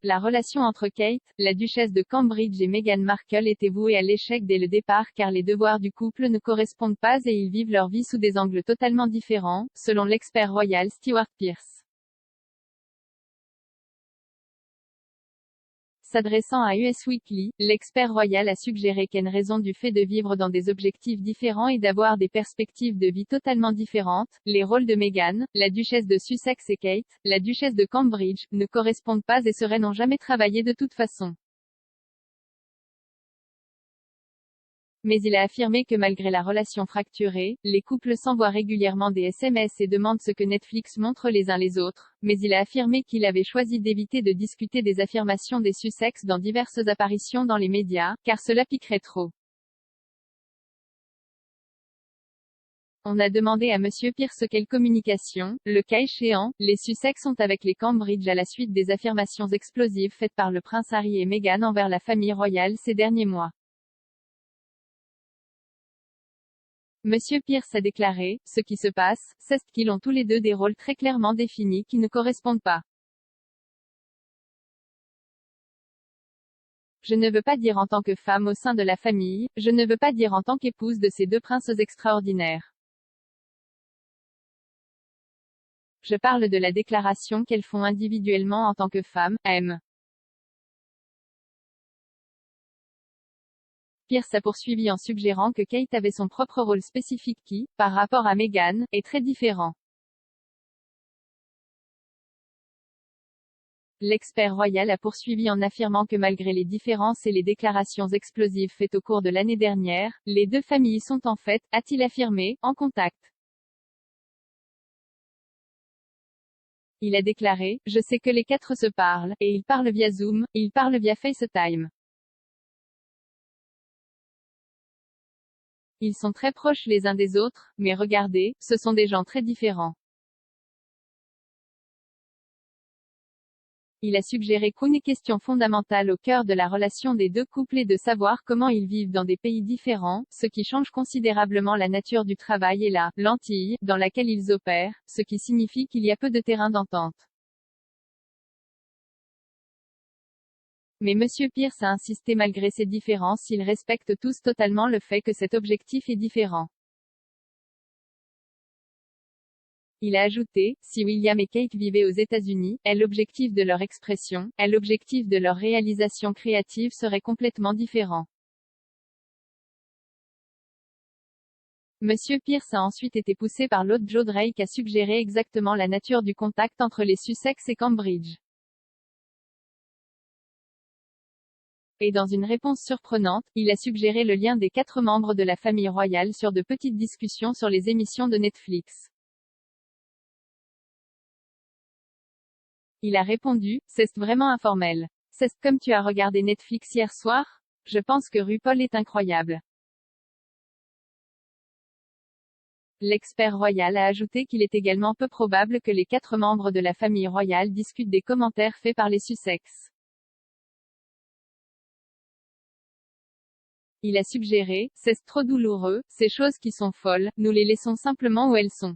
la relation entre Kate, la duchesse de Cambridge et Meghan Markle était vouée à l'échec dès le départ car les devoirs du couple ne correspondent pas et ils vivent leur vie sous des angles totalement différents, selon l'expert royal Stewart Pearce. S'adressant à US Weekly, l'expert royal a suggéré qu'en raison du fait de vivre dans des objectifs différents et d'avoir des perspectives de vie totalement différentes, les rôles de Meghan, la duchesse de Sussex et Kate, la duchesse de Cambridge, ne correspondent pas et seraient n'ont jamais travaillé de toute façon. Mais il a affirmé que malgré la relation fracturée, les couples s'envoient régulièrement des SMS et demandent ce que Netflix montre les uns les autres, mais il a affirmé qu'il avait choisi d'éviter de discuter des affirmations des Sussex dans diverses apparitions dans les médias, car cela piquerait trop. On a demandé à Monsieur Pearce quelle communication, le cas échéant, les Sussex ont avec les Cambridge à la suite des affirmations explosives faites par le prince Harry et Meghan envers la famille royale ces derniers mois. Monsieur Pearce a déclaré, ce qui se passe, c'est qu'ils ont tous les deux des rôles très clairement définis qui ne correspondent pas. Je ne veux pas dire en tant que femme au sein de la famille, je ne veux pas dire en tant qu'épouse de ces deux princes extraordinaires. Je parle de la déclaration qu'elles font individuellement en tant que femmes, M. Pearce a poursuivi en suggérant que Kate avait son propre rôle spécifique qui, par rapport à Meghan, est très différent. L'expert royal a poursuivi en affirmant que malgré les différences et les déclarations explosives faites au cours de l'année dernière, les deux familles sont en fait, a-t-il affirmé, en contact. Il a déclaré, je sais que les quatre se parlent, et ils parlent via Zoom, ils parlent via FaceTime. Ils sont très proches les uns des autres, mais regardez, ce sont des gens très différents. Il a suggéré qu'une question fondamentale au cœur de la relation des deux couples est de savoir comment ils vivent dans des pays différents, ce qui change considérablement la nature du travail et la lentille dans laquelle ils opèrent, ce qui signifie qu'il y a peu de terrain d'entente. Mais Monsieur Pearce a insisté malgré ces différences, ils respectent tous totalement le fait que cet objectif est différent. Il a ajouté, si William et Kate vivaient aux États-Unis, l'objectif de leur expression, l'objectif de leur réalisation créative serait complètement différent. Monsieur Pearce a ensuite été poussé par l'hôte Joe Drake à suggérer exactement la nature du contact entre les Sussex et Cambridge. Et dans une réponse surprenante, il a suggéré le lien des quatre membres de la famille royale sur de petites discussions sur les émissions de Netflix. Il a répondu, c'est vraiment informel. C'est comme tu as regardé Netflix hier soir? Je pense que RuPaul est incroyable. L'expert royal a ajouté qu'il est également peu probable que les quatre membres de la famille royale discutent des commentaires faits par les Sussex. Il a suggéré, c'est trop douloureux, ces choses qui sont folles, nous les laissons simplement où elles sont.